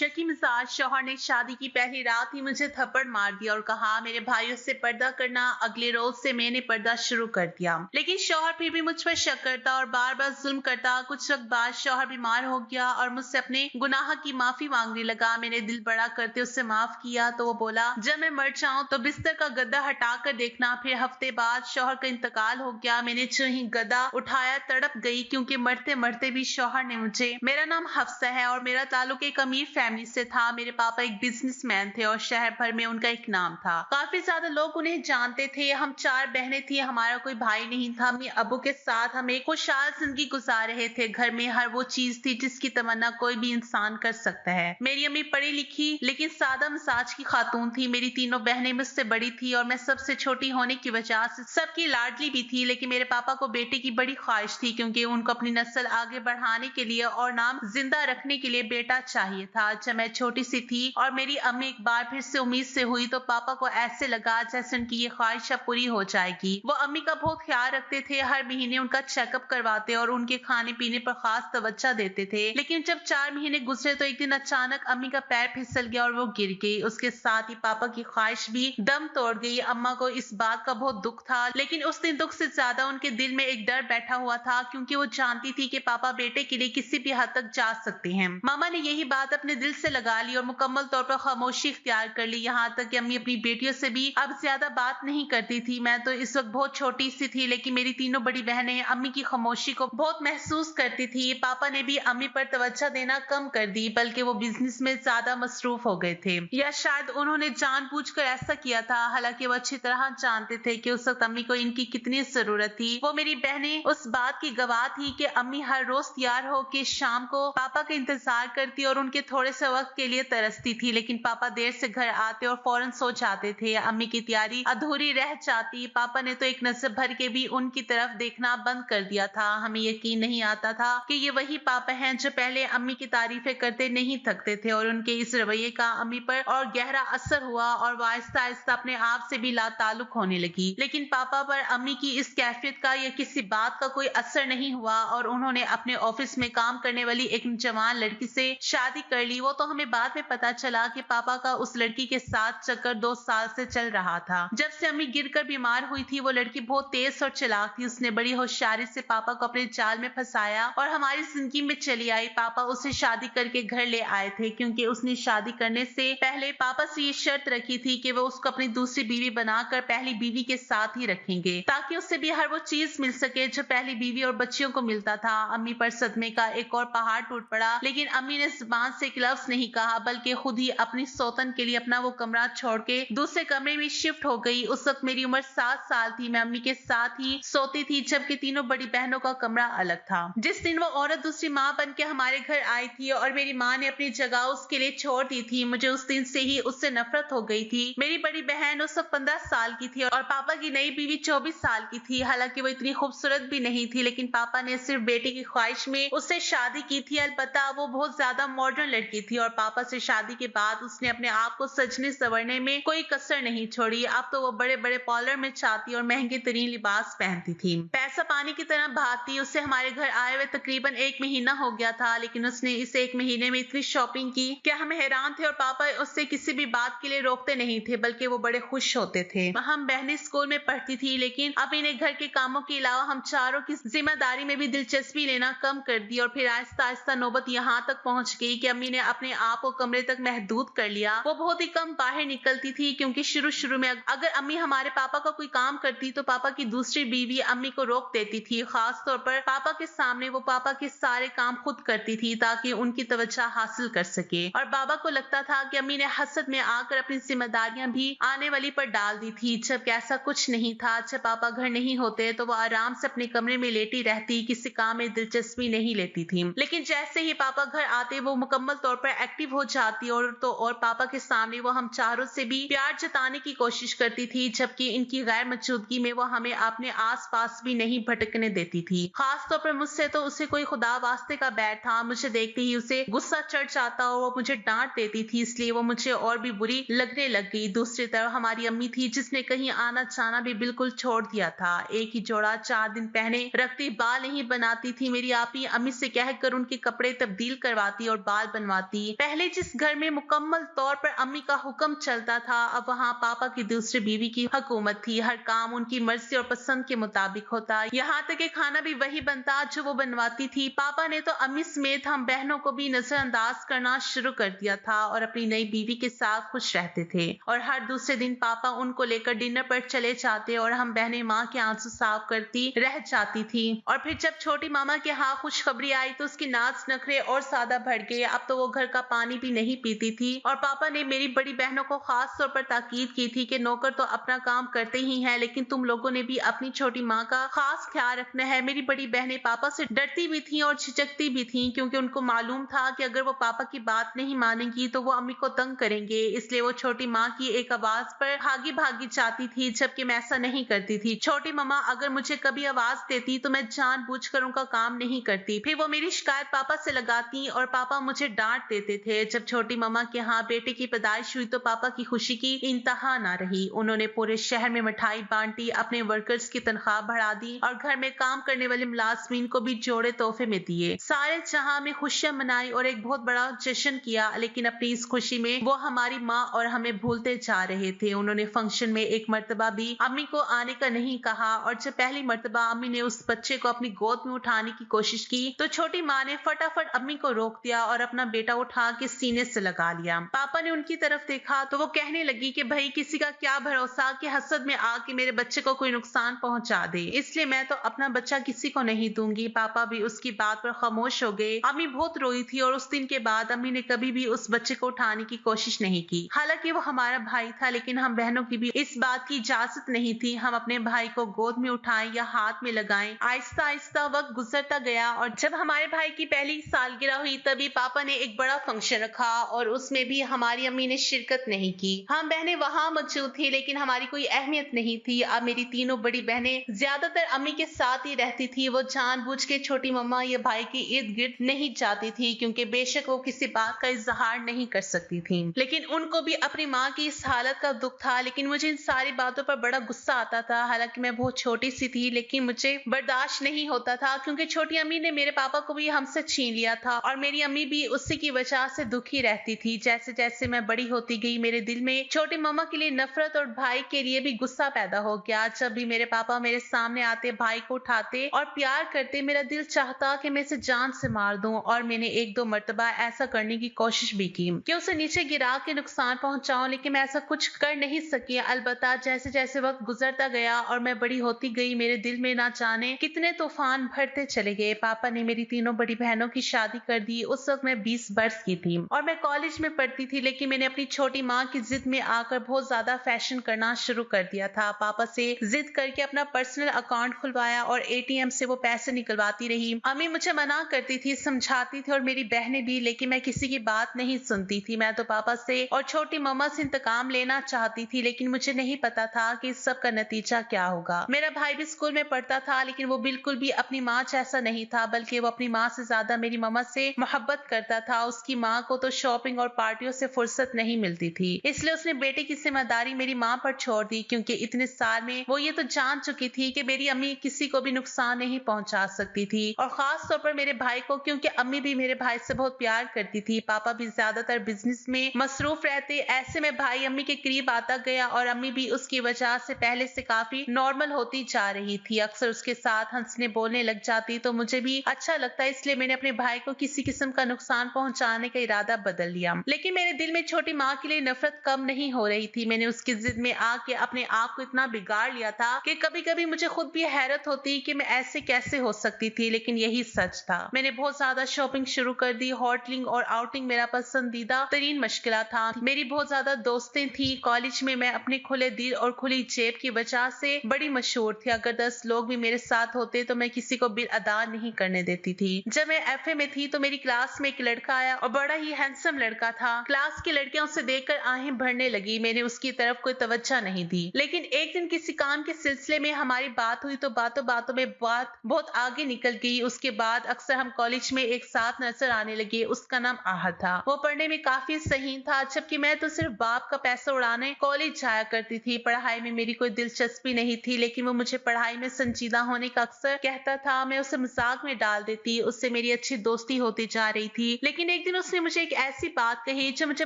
Shaky मिजाज शौहर ने शादी की पहली रात ही मुझे थप्पड़ मार दिया और कहा मेरे भाइयों से पर्दा करना। अगले रोज से मैंने पर्दा शुरू कर दिया, लेकिन शौहर फिर भी मुझ पर शक करता और बार बार जुल्म करता। कुछ वक्त बाद शौहर बीमार हो गया और मुझसे अपने गुनाह की माफी मांगने लगा। मैंने दिल बड़ा करते उससे माफ किया तो वो बोला जब मैं मर जाऊं तो बिस्तर का गद्दा हटा कर देखना। फिर हफ्ते बाद शौहर का इंतकाल हो गया। मैंने जो ही गद्दा उठाया तड़प गई, क्योंकि मरते मरते भी शौहर ने मुझे, मेरा नाम हफ्सा है और मेरा ताल्लुक एक अमीर फैमिली से था। मेरे पापा एक बिजनेसमैन थे और शहर भर में उनका एक नाम था। काफी ज्यादा लोग उन्हें जानते थे। हम 4 बहनें थी, हमारा कोई भाई नहीं था। अम्मी अबू के साथ हम एक खुशहाल जिंदगी गुजार रहे थे। घर में हर वो चीज थी जिसकी तमन्ना कोई भी इंसान कर सकता है। मेरी अम्मी पढ़ी लिखी लेकिन सादा मिजाज की खातून थी। मेरी तीनों बहनें मुझसे बड़ी थी और मैं सबसे छोटी होने की वजह से सबकी लाडली भी थी। लेकिन मेरे पापा को बेटे की बड़ी ख्वाहिश थी, क्योंकि उनको अपनी नस्ल आगे बढ़ाने के लिए और नाम जिंदा रखने के लिए बेटा चाहिए था। जब मैं छोटी सी थी और मेरी अम्मी एक बार फिर से उम्मीद से हुई तो पापा को ऐसे लगा जैसे उनकी ये ख्वाहिश अब पूरी हो जाएगी। वो अम्मी का बहुत ख्याल रखते थे, हर महीने उनका चेकअप करवाते और उनके खाने पीने पर खास तवज्जो देते थे। लेकिन जब 4 महीने गुजरे तो एक दिन अचानक अम्मी का पैर फिसल गया और वो गिर गई। उसके साथ ही पापा की ख्वाहिश भी दम तोड़ गई। अम्मा को इस बात का बहुत दुख था, लेकिन उस दिन दुख से ज्यादा उनके दिल में एक डर बैठा हुआ था, क्योंकि वो जानती थी कि पापा बेटे के लिए किसी भी हद तक जा सकते हैं। मामा ने यही बात अपने दिल से लगा ली और मुकम्मल तौर पर खामोशी इख्तियार कर ली। यहाँ तक कि अम्मी अपनी बेटियों से भी अब ज्यादा बात नहीं करती थी। मैं तो इस वक्त बहुत छोटी सी थी, लेकिन मेरी तीनों बड़ी बहनें अम्मी की खामोशी को बहुत महसूस करती थी। पापा ने भी अम्मी पर तवज्जो देना कम कर दी, बल्कि वो बिजनेस में ज्यादा मसरूफ हो गए थे, या शायद उन्होंने जानबूझकर ऐसा किया था। हालांकि वो अच्छी तरह जानते थे कि उस वक्त अम्मी को इनकी कितनी जरूरत थी। वो मेरी बहनें उस बात की गवाह थी कि अम्मी हर रोज तैयार होकर शाम को पापा का इंतजार करती और उनके थोड़े से वक्त के लिए तरसती थी। लेकिन पापा देर से घर आते और फौरन सो जाते थे। अम्मी की तैयारी अधूरी रह जाती। पापा ने तो एक नजर भर के भी उनकी तरफ देखना बंद कर दिया था। हमें यकीन नहीं आता था कि ये वही पापा हैं जो पहले अम्मी की तारीफें करते नहीं थकते थे, और उनके इस रवैये का अम्मी पर और गहरा असर हुआ और वो आहिस्ता आहिस्ता अपने आप से भी लाताल्लुक होने लगी। लेकिन पापा पर अम्मी की इस कैफियत का या किसी बात का कोई असर नहीं हुआ और उन्होंने अपने ऑफिस में काम करने वाली एक जवान लड़की से शादी कर ली। वो तो हमें बाद में पता चला कि पापा का उस लड़की के साथ चक्कर 2 साल से चल रहा था। जब से अम्मी गिरकर बीमार हुई थी, वो लड़की बहुत तेज और चालाक थी। उसने बड़ी होशियारी से पापा को अपने जाल में फंसाया और हमारी जिंदगी में चली आई। पापा उसे शादी करके घर ले आए थे, क्योंकि उसने शादी करने से पहले पापा से ये शर्त रखी थी कि वो उसको अपनी दूसरी बीवी बनाकर पहली बीवी के साथ ही रखेंगे, ताकि उससे भी हर वो चीज मिल सके जो पहली बीवी और बच्चियों को मिलता था। अम्मी पर सदमे का एक और पहाड़ टूट पड़ा, लेकिन अम्मी ने जुबान से एक लफ्ज नहीं कहा, बल्कि खुद ही अपनी सौतन के लिए अपना वो कमरा छोड़ के दूसरे कमरे में शिफ्ट हो गई। उस वक्त मेरी उम्र 7 साल थी। मैं अम्मी के साथ ही सोती थी, जबकि तीनों बड़ी बहनों का कमरा अलग था। जिस दिन वो औरत दूसरी माँ बन के हमारे घर आई थी और मेरी माँ ने अपनी जगह उसके लिए छोड़ दी थी, मुझे उस दिन से ही उससे नफरत हो गई थी। मेरी बड़ी बहन उस वक्त 15 साल की थी और पापा की नई बीवी 24 साल की थी। हालांकि वो इतनी खूबसूरत भी नहीं थी, लेकिन पापा ने सिर्फ बेटे की ख्वाहिश में उससे शादी की थी। अलबत्ता वो बहुत ज्यादा मॉडर्न लड़की थी और पापा से शादी के बाद उसने अपने आप को सजने संवरने में कोई कसर नहीं छोड़ी। अब तो वो बड़े बड़े पार्लर में जाती और महंगे तरीन लिबास पहनती थी। पैसा पानी की तरह बहाती। उससे हमारे घर आए हुए तकरीबन 1 महीना हो गया था, लेकिन उसने इस 1 महीने में इतनी शॉपिंग की कि हम हैरान थे और पापा उससे किसी भी बात के लिए रोकते नहीं थे, बल्कि वो बड़े खुश होते थे। हम बहनें स्कूल में पढ़ती थी, लेकिन अब इन्हें घर के कामों के अलावा हम चारों की जिम्मेदारी में भी दिलचस्पी लेना कम कर दी और फिर आहिस्ता आहिस्ता नौबत यहाँ तक पहुंच गई कि अम्मी ने अपने आप को कमरे तक महदूद कर लिया। वो बहुत ही कम बाहर निकलती थी, क्योंकि शुरू में अगर अम्मी हमारे पापा का कोई काम करती तो पापा की दूसरी बीवी अम्मी को रोक देती थी। खास तौर पर पापा के सामने वो पापा के सारे काम खुद करती थी, ताकि उनकी तवज्जो हासिल कर सके। और बाबा को लगता था कि अम्मी ने हसद में आकर अपनी जिम्मेदारियां भी आने वाली पर डाल दी थी, जबकि ऐसा कुछ नहीं था। जब पापा घर नहीं होते तो वो आराम से अपने कमरे में लेटी रहती, किसी काम में दिलचस्पी नहीं लेती थी। लेकिन जैसे ही पापा घर आते वो मुकम्मल तौर पर एक्टिव हो जाती और पापा के सामने वो हम चारों से भी प्यार जताने की कोशिश करती थी, जबकि इनकी गैर मौजूदगी में वो हमें अपने आस पास भी नहीं भटकने देती थी। खास तौर पर मुझसे तो उसे कोई खुदा वास्ते का बैर था। मुझे देखते ही उसे गुस्सा चढ़ जाता और वो मुझे डांट देती थी, इसलिए वो मुझे और भी बुरी लगने लग गई। दूसरी तरफ हमारी अम्मी थी, जिसने कहीं आना जाना भी बिल्कुल छोड़ दिया था। एक ही जोड़ा 4 दिन पहने रखती, बाल नहीं बनाती थी। मेरी आपी अम्मी से कहकर उनके कपड़े तब्दील करवाती और बाल बनवाती दी। पहले जिस घर में मुकम्मल तौर पर अम्मी का हुक्म चलता था, अब वहाँ पापा की दूसरी बीवी की हुकूमत थी। हर काम उनकी मर्जी और पसंद के मुताबिक होता, यहाँ तक कि खाना भी वही बनता जो वो बनवाती थी। पापा ने तो अम्मी समेत हम बहनों को भी नजरअंदाज करना शुरू कर दिया था और अपनी नई बीवी के साथ खुश रहते थे। और हर दूसरे दिन पापा उनको लेकर डिनर पर चले जाते और हम बहनें माँ के आंसू साफ करती रह जाती थी। और फिर जब छोटी मामा के यहाँ खुशखबरी आई तो उसकी नाच नखरे और ज्यादा बढ़ गए। अब तो वो घर का पानी भी नहीं पीती थी और पापा ने मेरी बड़ी बहनों को खास तौर पर ताकीद की थी कि नौकर तो अपना काम करते ही हैं, लेकिन तुम लोगों ने भी अपनी छोटी माँ का खास ख्याल रखना है। मेरी बड़ी बहनें पापा से डरती भी थी और झिझकती भी थी, क्योंकि उनको मालूम था कि अगर वो पापा की बात नहीं मानेंगी तो वो अम्मी को तंग करेंगे। इसलिए वो छोटी माँ की एक आवाज पर भागी भागी जाती थी, जबकि मैं ऐसा नहीं करती थी। छोटी मामा अगर मुझे कभी आवाज देती तो मैं जानबूझकर उनका काम नहीं करती। फिर वो मेरी शिकायत पापा से लगाती और पापा मुझे डांट देते थे। जब छोटी मामा के यहाँ बेटे की पैदाइश हुई तो पापा की खुशी की इंतहा ना रही। उन्होंने पूरे शहर में मिठाई बांटी, अपने वर्कर्स की तनख्वाह बढ़ा दी और घर में काम करने वाले मुलाजमीन को भी जोड़े तोहफे में दिए। सारे जहां में खुशियां मनाई और एक बहुत बड़ा जश्न किया, लेकिन अपनी इस खुशी में वो हमारी माँ और हमें भूलते जा रहे थे। उन्होंने फंक्शन में एक मर्तबा भी अम्मी को आने का नहीं कहा और जब पहली मर्तबा अम्मी ने उस बच्चे को अपनी गोद में उठाने की कोशिश की तो छोटी माँ ने फटाफट अम्मी को रोक दिया और अपना बेटा उठा के सीने से लगा लिया। पापा ने उनकी तरफ देखा तो वो कहने लगी कि भाई किसी का क्या भरोसा कि हसद में आके मेरे बच्चे को कोई नुकसान पहुंचा दे, इसलिए मैं तो अपना बच्चा किसी को नहीं दूंगी। पापा भी उसकी बात पर खामोश हो गए। अम्मी बहुत रोई थी और उस दिन के बाद अम्मी ने कभी भी उस बच्चे को उठाने की कोशिश नहीं की। हालांकि वो हमारा भाई था, लेकिन हम बहनों की भी इस बात की इजाजत नहीं थी हम अपने भाई को गोद में उठाएं या हाथ में लगाएं। आहिस्ता आहिस्ता वक्त गुजरता गया और जब हमारे भाई की पहली सालगिरह हुई तभी पापा ने एक बड़ा फंक्शन रखा और उसमें भी हमारी अम्मी ने शिरकत नहीं की। हम बहनें वहां मौजूद थी, लेकिन हमारी कोई अहमियत नहीं थी। अब मेरी तीनों बड़ी बहनें ज्यादातर अम्मी के साथ ही रहती थी। वो जानबूझ के छोटी मम्मा या भाई के इर्द गिर्द नहीं जाती थी, क्योंकि बेशक वो किसी बात का इजहार नहीं कर सकती थी, लेकिन उनको भी अपनी माँ की इस हालत का दुख था। लेकिन मुझे इन सारी बातों पर बड़ा गुस्सा आता था। हालांकि मैं बहुत छोटी सी थी, लेकिन मुझे बर्दाश्त नहीं होता था, क्योंकि छोटी अम्मी ने मेरे पापा को भी हमसे छीन लिया था और मेरी अम्मी भी उसी की वजह से दुखी रहती थी। जैसे जैसे मैं बड़ी होती गई मेरे दिल में छोटी मम्मा के लिए नफरत और भाई के लिए भी गुस्सा पैदा हो गया। जब भी मेरे पापा मेरे सामने आते, भाई को उठाते और प्यार करते, मेरा दिल चाहता कि मैं इसे जान से मार दूं। और मैंने एक दो मर्तबा ऐसा करने की कोशिश भी की कि उसे नीचे गिरा के नुकसान पहुंचाऊं, लेकिन मैं ऐसा कुछ कर नहीं सकी। अलबत्ता जैसे जैसे वक्त गुजरता गया और मैं बड़ी होती गई, मेरे दिल में ना जाने कितने तूफान भरते चले गए। पापा ने मेरी तीनों बड़ी बहनों की शादी कर दी। उस वक्त मैं 20 वर्ष की थी और मैं कॉलेज में पढ़ती थी, लेकिन मैंने अपनी छोटी माँ की जिद में आकर बहुत ज्यादा फैशन करना शुरू कर दिया था। पापा से जिद करके अपना पर्सनल अकाउंट खुलवाया और एटीएम से वो पैसे निकलवाती रही। अम्मी मुझे मना करती थी, समझाती थी और मेरी बहनें भी, लेकिन मैं किसी की बात नहीं सुनती थी। मैं तो पापा से और छोटी मम्मा से इंतकाम लेना चाहती थी, लेकिन मुझे नहीं पता था कि इस सब का नतीजा क्या होगा। मेरा भाई भी स्कूल में पढ़ता था, लेकिन वो बिल्कुल भी अपनी माँ जैसा नहीं था, बल्कि वो अपनी माँ से ज्यादा मेरी मम्मा से मोहब्बत करता था। उसकी माँ को तो शॉपिंग और पार्टियों से फुर्सत नहीं मिलती थी, इसलिए उसने बेटे की जिम्मेदारी मेरी माँ पर छोड़ दी, क्योंकि इतने साल में वो ये तो जान चुकी थी कि मेरी अम्मी किसी को भी नुकसान नहीं पहुंचा सकती थी, और खास तौर पर मेरे भाई को, क्योंकि अम्मी भी मेरे भाई से बहुत प्यार करती थी। पापा भी ज्यादातर बिजनेस में मसरूफ रहते, ऐसे में भाई अम्मी के करीब आता गया और अम्मी भी उसकी वजह से पहले से काफी नॉर्मल होती जा रही थी। अक्सर उसके साथ हंसने बोलने लग जाती तो मुझे भी अच्छा लगता, इसलिए मैंने अपने भाई को किसी किस्म का नुकसान पहुंचाने का इरादा बदल लिया। लेकिन मेरे दिल में छोटी माँ के लिए नफरत कम नहीं हो रही थी। मैंने उसकी जिद में आके अपने आप को इतना बिगाड़ लिया था कि कभी कभी मुझे खुद भी हैरत होती कि मैं ऐसे कैसे हो सकती थी, लेकिन यही सच था। मैंने बहुत ज्यादा शॉपिंग शुरू कर दी। होटलिंग और आउटिंग मेरा पसंदीदा तरीन मशकिला था। मेरी बहुत ज्यादा दोस्तें थी। कॉलेज में मैं अपने खुले दिल और खुली जेब की वजह से बड़ी मशहूर थी। अगर 10 लोग भी मेरे साथ होते तो मैं किसी को बिल अदा नहीं करने देती थी। जब मैं एफए में थी तो मेरी क्लास में एक लड़का आया और बड़ा ही हैंडसम लड़का था। क्लास की लड़कियां उसे देखकर आहें भरने लगी। मैंने उसकी तरफ कोई तवज्जो नहीं दी, लेकिन एक दिन किसी काम के सिलसिले में हमारी बात हुई तो बातों बातों में बात बहुत आगे निकल गई। उसके बाद अक्सर हम कॉलेज में एक साथ नजर आने लगे। उसका नाम आहद था। वो पढ़ने में काफी सही था, जबकि मैं तो सिर्फ बाप का पैसा उड़ाने कॉलेज जाया करती थी। पढ़ाई में मेरी कोई दिलचस्पी नहीं थी, लेकिन वो मुझे पढ़ाई में संजीदा होने का अक्सर कहता था। मैं उसे मजाक में डाल देती, उससे मेरी अच्छी दोस्ती होती जा रही थी। लेकिन एक दिन उसने मुझे एक ऐसी बात कही जो मुझे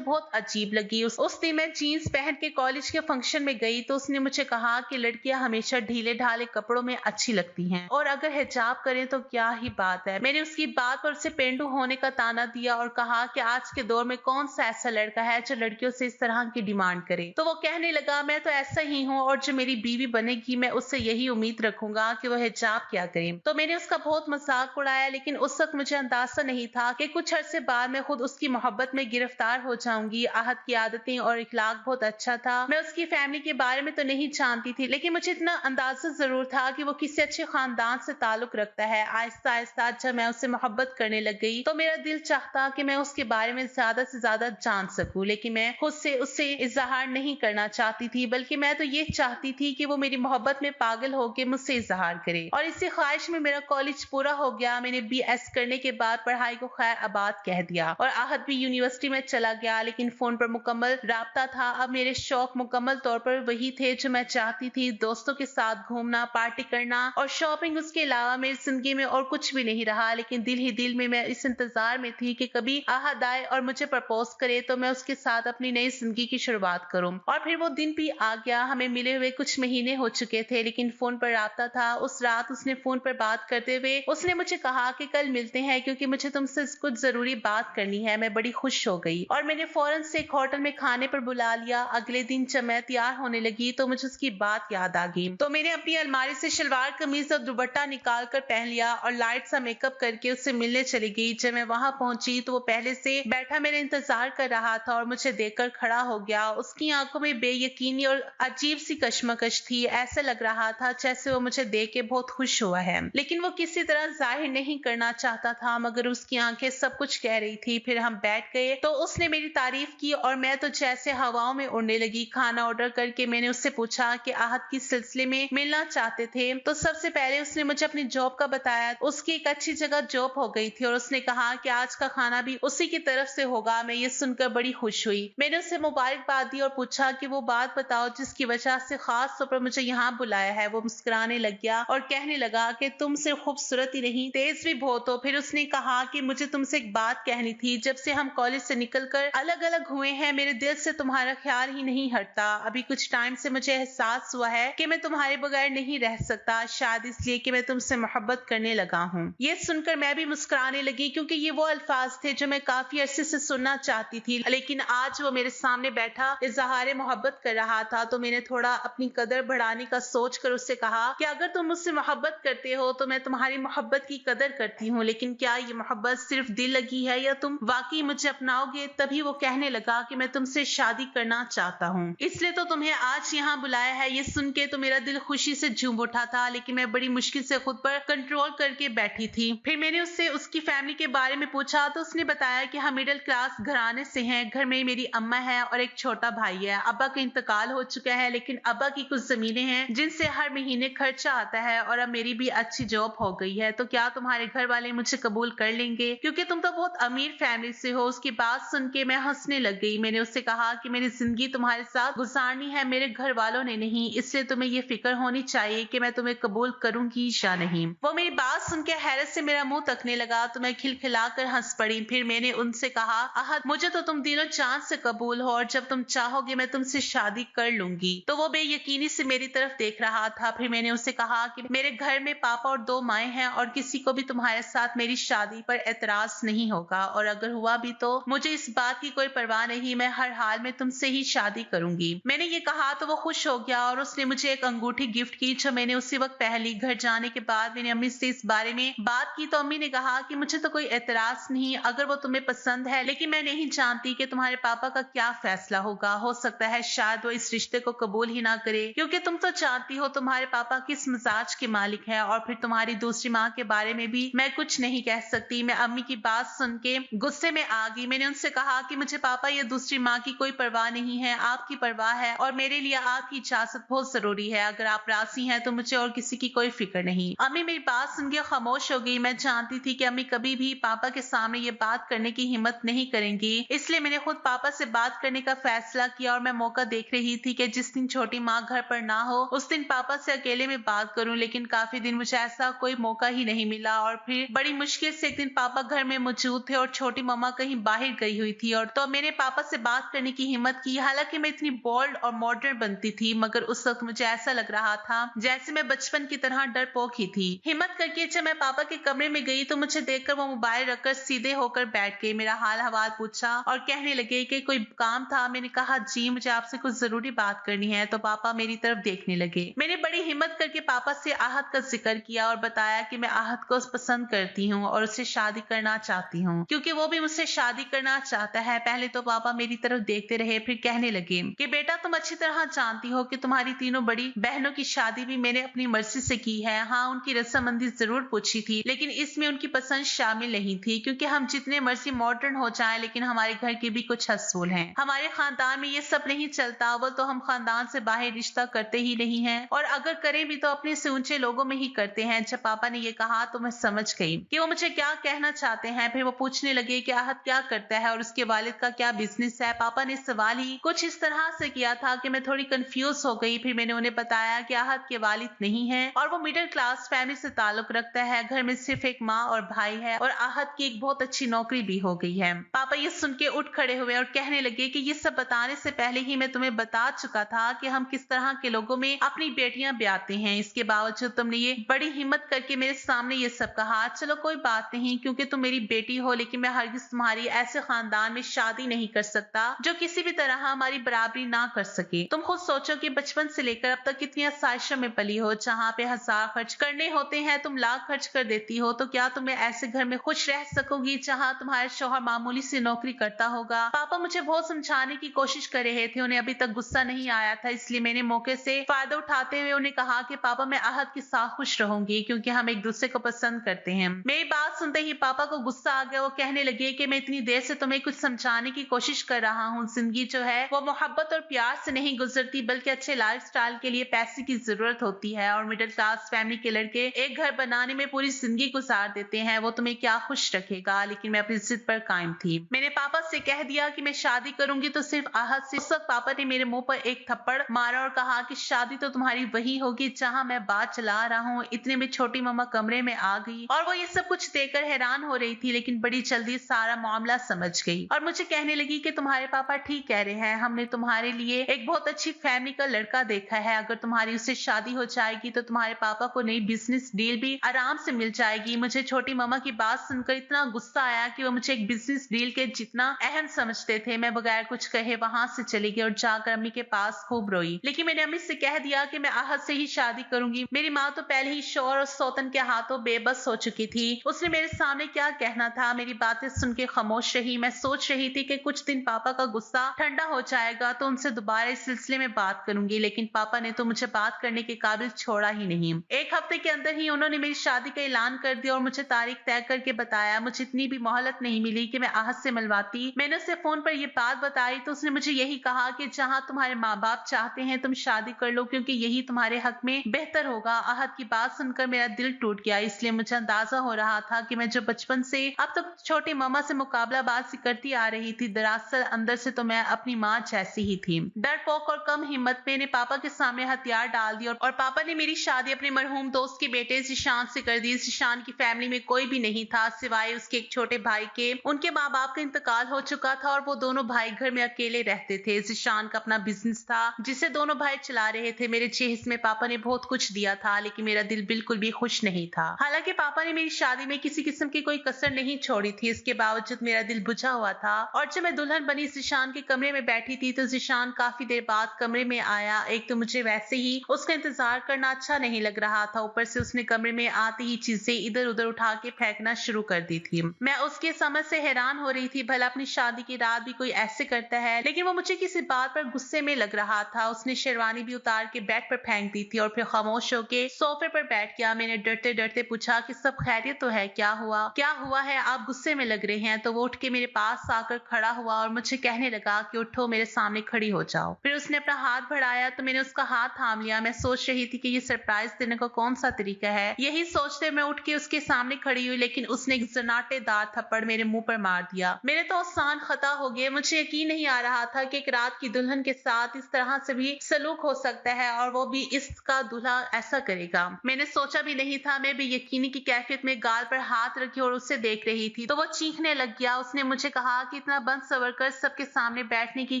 बहुत अजीब लगी। उस दिन मैं जीन्स पहन के कॉलेज के फंक्शन में गई तो उसने मुझे कहा कि लड़कियां हमेशा ढीले ढाले कपड़ों में अच्छी लगती हैं और अगर हिजाब करें तो क्या ही बात है। मैंने उसकी बात पर उसे पेंडू होने का ताना दिया और कहा कि आज के दौर में कौन सा ऐसा लड़का है जो लड़कियों से इस तरह की डिमांड करे। तो वो कहने लगा, मैं तो ऐसा ही हूँ और जो मेरी बीवी बनेगी मैं उससे यही उम्मीद रखूंगा कि वो हिजाब क्या करे। तो मैंने उसका बहुत मजाक उड़ाया, लेकिन उस वक्त मुझे अंदाजा नहीं था कि कुछ अरसे बाद मैं खुद उसकी मोहब्बत में गिरफ्तार हो जाऊंगी। आहत की आदतें और इखलाक बहुत अच्छा था। मैं उसकी फैमिली के बारे में तो नहीं जानती थी, लेकिन मुझे इतना अंदाजा जरूर था कि वो किसी अच्छे खानदान से ताल्लुक रखता है। आहिस्ता आहिस्ता जब मैं उससे मोहब्बत करने लग गई तो मेरा दिल चाहता कि मैं उसके बारे में ज्यादा से ज्यादा जान सकूं, लेकिन मैं खुद से उससे इजहार नहीं करना चाहती थी, बल्कि मैं तो ये चाहती थी कि वो मेरी मोहब्बत में पागल होकर मुझसे इजहार करे। और इसी ख्वाहिश में मेरा कॉलेज पूरा हो गया। मैंने BS करने के बाद पढ़ाई को खैर आबाद कह दिया और आहत भी यूनिवर्सिटी में चला गया, लेकिन फोन पर मुकम्मल राब्ता था। अब मेरे शौक मुकम्मल तौर पर वही थे जो मैं चाहती थी, दोस्तों के साथ घूमना, पार्टी करना और शॉपिंग। उसके अलावा मेरी जिंदगी में और कुछ भी नहीं रहा, लेकिन दिल ही दिल में मैं इस इंतजार में थी कि कभी आहत आए और मुझे प्रपोज करे तो मैं उसके साथ अपनी नई जिंदगी की शुरुआत करूं। और फिर वो दिन भी आ गया। हमें मिले हुए कुछ महीने हो चुके थे, लेकिन फोन पर राब्ता था। उस रात उसने फोन पर बात करते हुए उसने मुझे कहा कि कल मिलते हैं क्योंकि मुझे तुमसे कुछ जरूरी बात करनी है। मैं बड़ी खुश हो गई और मैंने फौरन से एक होटल में खाने पर बुला लिया। अगले दिन जब मैं तैयार होने लगी तो मुझे उसकी बात याद आ गई, तो मैंने अपनी अलमारी से शलवार कमीज और दुपट्टा निकाल कर पहन लिया और लाइट सा मेकअप करके उससे मिलने चली गई। जब मैं वहां पहुंची तो वो पहले से बैठा मेरा इंतजार कर रहा था और मुझे देखकर खड़ा हो गया। उसकी आंखों में बेयकीनी और अजीब सी कशमकश थी। ऐसा लग रहा था जैसे वो मुझे देख के बहुत खुश हुआ है, लेकिन वो किसी तरह जाहिर नहीं करना चाहता था, मगर उसकी आंखें सब कुछ कह रही थी। फिर हम बैठ गए तो उसने मेरी तारीफ की और मैं तो जैसे हवाओं में उड़ने लगी। खाना ऑर्डर करके मैंने उससे पूछा कि आहत किस सिलसिले में मिलना चाहते थे। तो सबसे पहले उसने मुझे अपनी जॉब का बताया। उसकी एक अच्छी जगह जॉब हो गई थी और उसने कहा कि आज का खाना भी उसी की तरफ से होगा। मैं ये सुनकर बड़ी खुश हुई। मैंने उससे मुबारकबाद दी और पूछा कि वो बात बताओ जिसकी वजह से खास तौर पर मुझे यहाँ बुलाया है। वो मुस्कुराने लग गया और कहने लगा कि तुम सिर्फ खूबसूरत ही नहीं, तेज भी बहुत हो। फिर उसने कहा कि मुझे तुमसे एक बात कहनी थी। जब से हम कॉलेज से निकलकर अलग अलग हुए हैं मेरे दिल से तुम्हारा ख्याल ही नहीं हटता। अभी कुछ टाइम से मुझे एहसास हुआ है कि मैं तुम्हारे बगैर नहीं रह सकता, शायद इसलिए कि मैं तुमसे मोहब्बत करने लगा हूँ। ये सुनकर मैं भी मुस्कुराने लगी क्योंकि ये वो अल्फाज थे जो मैं काफी अरसे से सुनना चाहती थी, लेकिन आज वो मेरे सामने बैठा इजहार मोहब्बत कर रहा था। तो मैंने थोड़ा अपनी कदर बढ़ाने का सोच कर उससे कहा कि अगर तुम मुझसे मोहब्बत करते हो तो मैं तुम्हारी मोहब्बत की कदर करती हूँ, लेकिन क्या ये मोहब्बत सिर्फ दिल लगी है या तुम वाकई मुझे अपनाओगे? तभी वो कहने लगा कि मैं तुमसे शादी करना चाहता हूँ, इसलिए तो तुम्हें आज यहाँ बुलाया है। ये सुन के तो मेरा दिल खुशी से झूम उठा था, लेकिन मैं बड़ी मुश्किल से खुद पर कंट्रोल करके बैठी थी। फिर मैंने उससे उसकी फैमिली के बारे में पूछा तो उसने बताया कि हम मिडिल क्लास घराने से हैं। घर में मेरी अम्मा है और एक छोटा भाई है। अब्बा का इंतकाल हो चुका है, लेकिन अब्बा की कुछ जमीनें हैं जिनसे हर महीने खर्चा आता है और अब मेरी भी अच्छी जॉब हो गई है। तो क्या तुम्हारे घर वाले मुझे कबूल कर लेंगे क्योंकि तुम तो बहुत अमीर फैमिली से हो? उसकी बात सुन के मैं हंसने लग गई। मैंने उससे कहा कि मेरी जिंदगी तुम्हारे साथ गुजारनी है, मेरे घर वालों ने नहीं, इसलिए तुम्हें ये फिक्र होनी चाहिए कि मैं तुम्हें कबूल करूंगी या नहीं। वो मेरी बात सुन के हैरत से मेरा मुंह तकने लगा तो मैं खिलखिलाकर हंस पड़ी। फिर मैंने उनसे कहा, आहत मुझे तो तुम दिलों जान से कबूल हो और जब तुम चाहोगे मैं तुमसे शादी कर लूंगी। तो वो बेयकीनी से मेरी तरफ देख रहा था। फिर मैंने उससे कहा कि मेरे घर में पापा और 2 माएं हैं और किसी को भी तुम्हारे साथ मेरी शादी पर एतराज नहीं होगा, और अगर हुआ भी तो मुझे इस बात की कोई परवाह नहीं, मैं हर हाल में तुमसे ही शादी करूंगी। मैंने ये कहा तो वो खुश हो गया और उसने मुझे एक अंगूठी गिफ्ट की जो मैंने उसी वक्त पहली। घर जाने के बाद मैंने अम्मी से इस बारे में बात की तो अम्मी ने कहा कि मुझे तो कोई एतराज नहीं अगर वो तुम्हें पसंद है, लेकिन मैं नहीं जानती कि तुम्हारे पापा का क्या फैसला होगा। हो सकता है शायद वो इस रिश्ते को कबूल ही ना करे, क्योंकि तुम तो जानती हो तुम्हारे पापा किस मिजाज के मालिक है। और फिर तुम्हारी दूसरी माँ के बारे में भी मैं कुछ नहीं कह सकती। मैं अम्मी की बात सुन के गुस्से में आ गई। मैंने उनसे कहा कि मुझे पापा या दूसरी माँ की कोई परवाह नहीं है, आपकी परवाह है और मेरे लिए आपकी इजाजत बहुत जरूरी है। अगर आप राजी हैं तो मुझे और किसी की कोई फिक्र नहीं। अम्मी मेरी बात सुन के खामोश हो गई। मैं जानती थी कि अम्मी कभी भी पापा के सामने ये बात करने की हिम्मत नहीं करेंगी, इसलिए मैंने खुद पापा से बात करने का फैसला किया और मैं मौका देख रही थी कि जिस दिन छोटी माँ घर पर ना हो उस दिन पापा से अकेले में बात करूं। लेकिन काफी दिन मुझे ऐसा कोई मौका ही नहीं मिला और फिर बड़ी मुश्किल से एक दिन पापा घर में मौजूद थे थे और छोटी मम्मा कहीं बाहर गई हुई थी, और तो मैंने पापा से बात करने की हिम्मत की। हालांकि मैं इतनी बोल्ड और मॉडर्न बनती थी, मगर उस वक्त मुझे ऐसा लग रहा था जैसे मैं बचपन की तरह डरपोक ही थी। हिम्मत करके जब मैं पापा के कमरे में गई तो मुझे देखकर वो मोबाइल रखकर सीधे होकर बैठ गए, मेरा हाल हवाल पूछा और कहने लगे कि कोई काम था। मैंने कहा जी, मुझे आपसे कुछ जरूरी बात करनी है। तो पापा मेरी तरफ देखने लगे। मैंने बड़ी हिम्मत करके पापा से आहत का जिक्र किया और बताया कि मैं आहत को पसंद करती हूँ और उससे शादी करना चाहती हूँ, क्योंकि वो भी मुझसे शादी करना चाहता है। पहले तो पापा मेरी तरफ देखते रहे, फिर कहने लगे कि बेटा, तुम अच्छी तरह जानती हो कि तुम्हारी तीनों बड़ी बहनों की शादी भी मैंने अपनी मर्जी से की है। हाँ, उनकी रस्मबंदी जरूर पूछी थी, लेकिन इसमें उनकी पसंद शामिल नहीं थी, क्योंकि हम जितने मर्जी मॉडर्न हो जाएं, लेकिन हमारे घर के भी कुछ असूल हैं। हमारे खानदान में ये सब नहीं चलता। अव्वल तो हम खानदान से बाहर रिश्ता करते ही नहीं हैं, और अगर करें भी तो अपने से ऊंचे लोगों में ही करते हैं। जब पापा ने ये कहा तो मैं समझ गई कि वो मुझे क्या कहना चाहते हैं। फिर वो पूछने लगे कि आहत क्या करता है और उसके वालिद का क्या बिजनेस है। पापा ने सवाल ही कुछ इस तरह से किया था कि मैं थोड़ी कंफ्यूज हो गई। फिर मैंने उन्हें बताया कि आहत के वालिद नहीं है और वो मिडिल क्लास फैमिली से ताल्लुक रखता है। घर में सिर्फ एक माँ और भाई है और आहत की एक बहुत अच्छी नौकरी भी हो गई है। पापा ये सुन के उठ खड़े हुए और कहने लगे कि ये सब बताने से पहले ही मैं तुम्हें बता चुका था कि हम किस तरह के लोगों में अपनी बेटियां ब्याहते हैं। इसके बावजूद तुमने ये बड़ी हिम्मत करके मेरे सामने ये सब कहा। चलो कोई बात नहीं, क्योंकि तुम मेरी बेटी हो, लेकिन मैं हरगिज तुम्हारी ऐसे खानदान में शादी नहीं कर सकता जो किसी भी तरह हमारी बराबरी ना कर सके। तुम खुद सोचो कि बचपन से लेकर अब तक कितनी आसाइशों में पली हो। जहाँ पे 1000 खर्च करने होते हैं तुम लाख खर्च कर देती हो। तो क्या तुम्हें ऐसे घर में खुश रह सकोगी जहाँ तुम्हारा शौहर मामूली सी नौकरी करता होगा? पापा मुझे बहुत समझाने की कोशिश कर रहे थे। उन्हें अभी तक गुस्सा नहीं आया था, इसलिए मैंने मौके से फायदा उठाते हुए उन्हें कहा कि पापा, मैं आहत के साथ खुश रहूंगी, क्योंकि हम एक दूसरे को पसंद करते हैं। मेरी बात सुनते ही पापा को गुस्सा आ गया। वो कहने लगे कि मैं इतनी देर से तुम्हें कुछ समझाने की कोशिश कर रहा हूँ। जिंदगी जो है वो मोहब्बत और प्यार से नहीं गुजरती, बल्कि अच्छे लाइफस्टाइल के लिए पैसे की जरूरत होती है। और मिडिल क्लास फैमिली के लड़के एक घर बनाने में पूरी जिंदगी गुजार देते हैं। वो तुम्हें क्या खुश रखेगा? लेकिन मैं अपनी जिद पर कायम थी। मैंने पापा से कह दिया कि मैं शादी करूंगी तो सिर्फ आहत से। उस वक्त पापा ने मेरे मुंह पर एक थप्पड़ मारा और कहा कि शादी तो तुम्हारी वही होगी जहां मैं बात चला रहा हूँ। इतने में छोटी मम्मा कमरे में आ गई और वो ये सब कुछ देखकर हैरान हो रही थी, लेकिन बड़ी जल्दी सारा मामला समझ गई और मुझे कहने लगी कि तुम्हारे पापा ठीक कह रहे हैं। हमने तुम्हारे लिए एक बहुत अच्छी फैमिली का लड़का देखा है। अगर तुम्हारी उससे शादी हो जाएगी तो तुम्हारे पापा को नई बिजनेस डील भी आराम से मिल जाएगी। मुझे छोटी मम्मा की बात सुनकर इतना गुस्सा आया कि वो मुझे एक बिजनेस डील के जितना अहम समझते थे। मैं बगैर कुछ कहे वहां से चली गई और जाकर अम्मी के पास खूब रोई। लेकिन मैंने अम्मी से कह दिया कि मैं आहत से ही शादी करूंगी। मेरी माँ तो पहले ही शौहर और सौतन के हाथों बेबस हो चुकी थी। उसने मेरे सामने क्या कहना था। मेरी बातें सुन के खामोश रही। मैं सोच रही थी कि कुछ दिन पापा का गुस्सा ठंडा हो जाएगा तो उनसे दोबारा इस सिलसिले में बात करूंगी, लेकिन पापा ने तो मुझे बात करने के काबिल छोड़ा ही नहीं। एक हफ्ते के अंदर ही उन्होंने मेरी शादी का ऐलान कर दिया और मुझे तारीख तय करके बताया। मुझे इतनी भी मोहलत नहीं मिली कि मैं आहत से मिलवाती। मैंने उससे फोन पर यह बात बताई तो उसने मुझे यही कहा कि जहां तुम्हारे माँ बाप चाहते हैं तुम शादी कर लो, क्योंकि यही तुम्हारे हक में बेहतर होगा। आहत की बात सुनकर मेरा दिल टूट गया। इसलिए मुझे अंदाजा हो रहा था कि मैं जो बचपन से अब तक छोटी मामा से मुकाबलाबाजी करती आ रही थी, दरअसल अंदर से तो मैं अपनी माँ जैसी ही थी। डरपोक और कम हिम्मत। मैंने पापा के सामने हथियार डाल दिया और पापा ने मेरी शादी अपने मरहूम दोस्त के बेटे जिशान से कर दी। जिशान की फैमिली में कोई भी नहीं था सिवाय उसके एक छोटे भाई के। उनके माँ बाप का इंतकाल हो चुका था और वो दोनों भाई घर में अकेले रहते थे। जिशान का अपना बिजनेस था जिसे दोनों भाई चला रहे थे। मेरे चेहरे में पापा ने बहुत कुछ दिया था, लेकिन मेरा दिल बिल्कुल भी खुश नहीं था। हालांकि पापा ने मेरी शादी में किसी किस्म की कोई कसर नहीं छोड़ी थी, इसके बावजूद मेरा दिल बुझा हुआ था। और जब मैं दुल्हन बनी जिशान के कमरे में बैठी थी तो जिशान काफी देर बाद कमरे में आया। एक तो मुझे वैसे ही उसका इंतजार करना अच्छा नहीं लग रहा था, ऊपर से उसने कमरे में आते ही चीजें इधर उधर उठा के फेंकना शुरू कर दी थी। मैं उसके समझ से हैरान हो रही थी। भला अपनी शादी की रात भी कोई ऐसे करता है? लेकिन वो मुझे किसी बात पर गुस्से में लग रहा था। उसने शेरवानी भी उतार के बेड पर फेंक दी थी और फिर खामोश होके सोफे पर बैठ गया। मैंने डरते डरते पूछा कि सब खैरियत तो है? क्या हुआ है? आप गुस्से में लग रहे हैं। तो वो उठ के मेरे पास आकर खड़ा हुआ और मुझे कहने लगा कि उठो, मेरे सामने खड़ी हो जाओ। फिर उसने अपना हाथ बढ़ाया तो मैंने उसका हाथ थाम लिया। मैं सोच रही थी कि ये सरप्राइज देने का कौन सा तरीका है। यही सोचते मैं उठ के उसके सामने खड़ी हुई, लेकिन उसने एक जनाटेदार थप्पड़ मेरे मुंह पर मार दिया। मेरे तो आसान खता हो गए। मुझे यकीन नहीं आ रहा था कि एक रात की दुल्हन के साथ इस तरह से भी सलूक हो सकता है और वो भी इसका दूल्हा ऐसा करेगा। मैंने सोचा भी नहीं था। मैं भी यकीनी की कैफियत में गाल पर हाथ रखी और उससे देख रही थी। थी तो वो चीखने लग गया। उसने मुझे कहा कि इतना बंद सवर कर सबके सामने बैठने की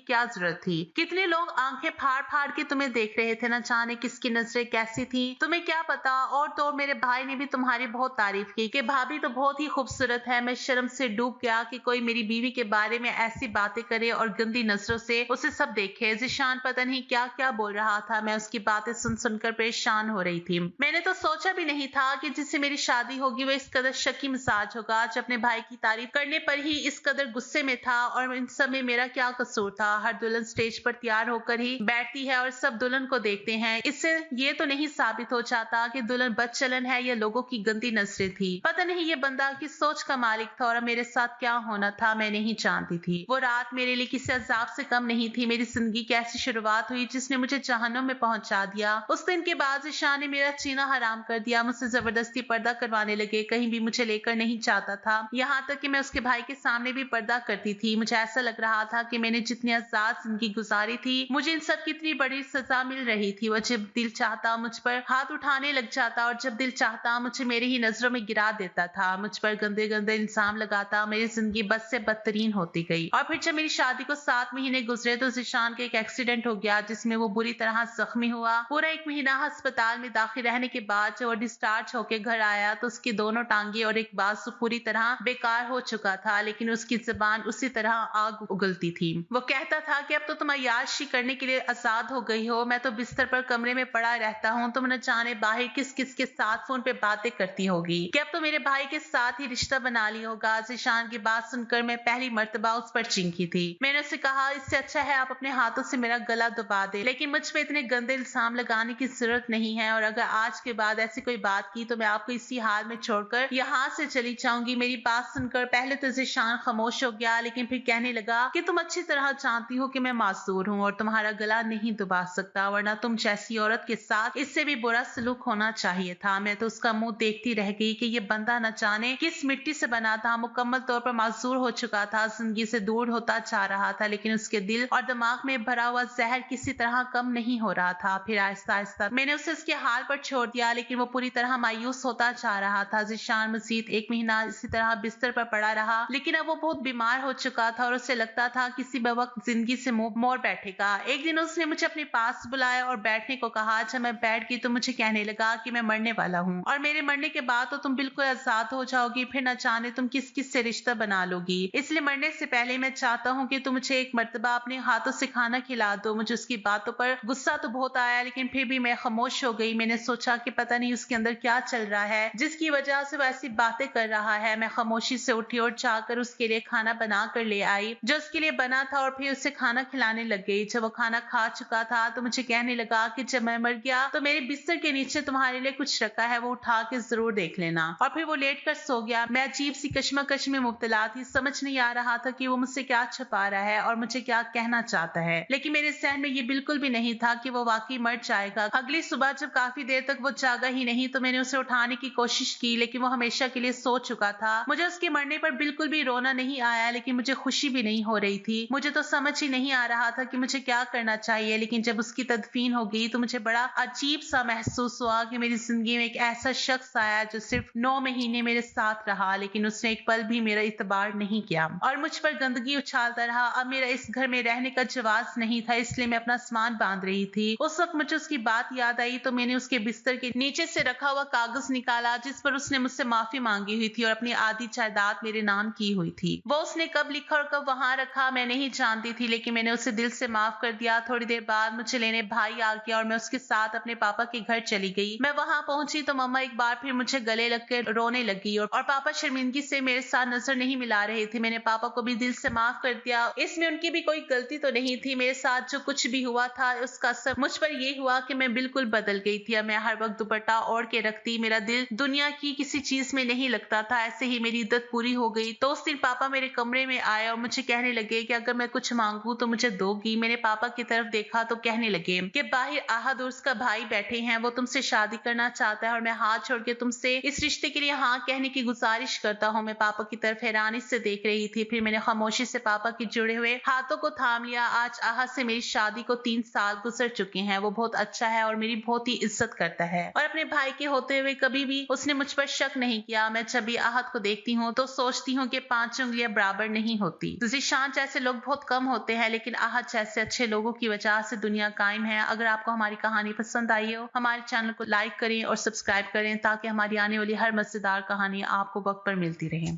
क्या जरूरत थी। कितने लोग आंखें फाड़ फाड़ के तुम्हें देख रहे थे, न जाने किसकी नजरें कैसी थी, तुम्हें क्या पता। और तो मेरे भाई ने भी तुम्हारी बहुत तारीफ की कि भाभी तो बहुत ही खूबसूरत है। मैं शर्म से डूब गया कि कोई मेरी बीवी के बारे में ऐसी बातें करे और गंदी नजरों से उसे सब देखे। ज़ीशान पता नहीं क्या क्या बोल रहा था। मैं उसकी बातें सुन सुनकर परेशान हो रही थी। मैंने तो सोचा भी नहीं था कि जिससे मेरी शादी होगी वो इस कदर शकी मिजाज होगा, जो अपने भाई की तारीफ करने पर ही इस कदर गुस्से में था। और इन सब में मेरा क्या कसूर था। हर दुल्हन स्टेज पर तैयार होकर ही बैठती है और सब दुल्हन को देखते हैं। इससे ये तो नहीं साबित हो जाता कि दुल्हन बदचलन है या लोगों की गंदी नजरें थी। पता नहीं ये बंदा किस सोच का मालिक था और मेरे साथ क्या होना था मैं नहीं जानती थी। वो रात मेरे लिए किसी अजाब से कम नहीं थी। मेरी जिंदगी की ऐसी शुरुआत हुई जिसने मुझे जहन्नुम में पहुंचा दिया। उस दिन के बाद ज़ीशान ने मेरा जीना हराम कर दिया। मुझसे जबरदस्ती पर्दा करवाने लगे, कहीं भी मुझे लेकर नहीं चाहता था। यहाँ तक कि मैं उसके भाई के सामने भी पर्दा करती थी। मुझे ऐसा लग रहा था कि मैंने जितनी आजाद जिंदगी गुजारी थी मुझे इन सब की इतनी बड़ी सजा मिल रही थी। वो जब दिल चाहता मुझ पर हाथ उठाने लग जाता और जब दिल चाहता मुझे मेरी ही नजरों में गिरा देता था। मुझ पर गंदे गंदे इल्जाम लगाता। मेरी जिंदगी बद से बदतरीन होती गई। और फिर जब मेरी शादी को 7 महीने गुजरे तो ज़ीशान का एक एक्सीडेंट हो गया जिसमें वो बुरी तरह जख्मी हुआ। पूरा 1 महीना अस्पताल में दाखिल रहने के बाद जब वो डिस्चार्ज होकर घर आया तो उसकी दोनों टांगे और एक बाजू पूरी तरह बेकार हो चुका था, लेकिन उसकी जुबान उसी तरह आग उगलती थी। वो कहता था कि अब तो तुम अय्याशी करने के लिए आजाद हो गई हो। मैं तो बिस्तर पर कमरे में पड़ा रहता हूँ। तुम न जाने बाहर किस किस के साथ फोन पे बातें करती होगी कि अब तो मेरे भाई के साथ ही रिश्ता बना लिया होगा। ज़ीशान की बात सुनकर मैं पहली मर्तबा उस पर चीखी थी। मैंने उससे कहा इससे अच्छा है आप अपने हाथों से मेरा गला दबा दे, लेकिन मुझ पे इतने गंदे इल्जाम लगाने की जरूरत नहीं है। और अगर आज के बाद ऐसी कोई बात की तो मैं आपको इसी हाल में छोड़कर यहाँ से चली जाऊंगी। मेरी बात सुनकर पहले तो ज़ीशान खामोश हो गया, लेकिन फिर कहने लगा कि तुम अच्छी तरह जानती हो कि मैं मासूर हूँ और तुम्हारा गला नहीं दबा सकता, वरना तुम जैसी औरत के साथ इससे भी बुरा सलूक होना चाहिए था। मैं तो उसका मुंह देखती रह गई कि ये बंदा न जाने किस मिट्टी से बना था। मुकम्मल तौर पर मासूर हो चुका था, जिंदगी से दूर होता जा रहा था, लेकिन उसके दिल और दिमाग में भरा हुआ जहर किसी तरह कम नहीं हो रहा था। फिर आहिस्ता आहिस्ता मैंने उसे उसके हाल पर छोड़ दिया, लेकिन वो पूरी तरह मायूस होता जा रहा था। ज़ीशान मजीद 1 महीना इसी तरह बिस्तर पर पड़ा रहा, लेकिन अब वो बहुत बीमार हो चुका था और उसे लगता था किसी वक्त जिंदगी से मुंह मोड़ बैठेगा। एक दिन उसने मुझे अपने पास बुलाया और बैठने को कहा। जब मैं बैठ गई तो मुझे कहने लगा कि मैं मरने वाला हूँ और मेरे मरने के बाद तो तुम बिल्कुल आजाद हो जाओगी। फिर न जाने तुम किस किस से रिश्ता बना लोगी। इसलिए मरने से पहले मैं चाहता हूँ कि तुम मुझे एक मर्तबा अपने हाथों से खाना खिला दो। मुझे उसकी बातों पर गुस्सा तो बहुत आया, लेकिन फिर भी मैं खामोश हो गई। मैंने सोचा कि पता नहीं उसके अंदर क्या चल रहा है जिसकी वजह से वो ऐसी बातें कर रहा है। मैं खामोशी से उठी और जाकर उसके लिए खाना बना कर ले आई जो उसके लिए बना था, और फिर उसे खाना खिलाने लग गई। जब वो खाना खा चुका था तो मुझे कहने लगा कि जब मैं मर गया तो मेरे बिस्तर के नीचे तुम्हारे लिए कुछ रखा है, वो उठा के जरूर देख लेना। और फिर वो लेट कर सो गया। मैं अजीब सी कश्मकश में मुब्तला थी। समझ नहीं आ रहा था कि वो मुझसे क्या छुपा रहा है और मुझे क्या कहना चाहता है, लेकिन मेरे जहन में ये बिल्कुल भी नहीं था कि वो वाकई मर जाएगा। अगली सुबह जब काफी देर तक वो जागा ही नहीं तो मैंने उसे उठाने की कोशिश की, लेकिन वो हमेशा के लिए सो चुका था। मुझे उसके मरने पर बिल्कुल भी रोना नहीं आया, लेकिन मुझे खुशी भी नहीं हो रही थी। मुझे तो समझ ही नहीं आ रहा था कि मुझे क्या करना चाहिए। लेकिन जब उसकी तदफीन हो गई तो मुझे बड़ा अजीब सा महसूस हुआ कि मेरी जिंदगी में एक ऐसा शख्स आया जो सिर्फ 9 महीने मेरे साथ रहा, लेकिन उसने एक पल भी मेरा इतबार नहीं किया और मुझ पर गंदगी उछालता रहा। अब मेरा इस घर में रहने का जवाज नहीं था, इसलिए मैं अपना सामान बांध रही थी। उस वक्त मुझे उसकी बात याद आई तो मैंने उसके बिस्तर के नीचे से रखा हुआ कागज निकाला जिस पर उसने मुझसे माफी मांगी हुई थी और अपनी आधी जायदाद मेरे नाम की हुई थी। वो उसने कब लिखा और कब वहां रखा मैं नहीं जानती थी, लेकिन मैंने उसे दिल से माफ कर दिया। थोड़ी देर बाद मुझे लेने भाई आ गया और मैं उसके साथ अपने पापा के घर चली गई। मैं वहां पहुंची तो मम्मा एक बार फिर मुझे गले लग के रोने लगी और पापा शर्मिंदगी से मेरे साथ नजर नहीं मिला रहे थे। मैंने पापा को भी दिल से माफ कर दिया। इसमें उनकी भी कोई गलती तो नहीं थी। मेरे साथ जो कुछ भी हुआ था उसका असर मुझ पर ये हुआ कि मैं बिल्कुल बदल गई थी। अब मैं हर वक्त दुपट्टा ओढ़ के रखती, मेरा दिल दुनिया की किसी चीज में नहीं लगता था। ऐसे ही मेरी इद्दत पूरी हो गई तो उस दिन पापा मेरे कमरे में आए और मुझे कहने लगे कि अगर मैं कुछ मांगू तो मुझे दोगी। मैंने पापा की तरफ देखा तो कहने लगे कि बाहर आहद और उसका भाई बैठे हैं, वो तुमसे शादी करना चाहता है और मैं हाथ छोड़ के तुमसे इस रिश्ते के लिए हाँ कहने की गुजारिश करता हूँ। मैं पापा की तरफ हैरानी से देख रही थी। फिर मैंने खामोशी से पापा के जुड़े हुए हाथों को थाम लिया। आज आहद से मेरी शादी को 3 साल गुजर चुके हैं। वो बहुत अच्छा है और मेरी बहुत ही इज्जत करता है और अपने भाई के होते हुए कभी भी उसने मुझ पर शक नहीं किया। मैं जब भी आहद को देखती देखती हूँ तो सोचती हूँ कि 5 उंगलियां बराबर नहीं होती। ज़ीशान जैसे लोग बहुत कम होते हैं, लेकिन आहत जैसे अच्छे लोगों की वजह से दुनिया कायम है। अगर आपको हमारी कहानी पसंद आई हो, हमारे चैनल को लाइक करें और सब्सक्राइब करें ताकि हमारी आने वाली हर मजेदार कहानी आपको वक्त पर मिलती रहे।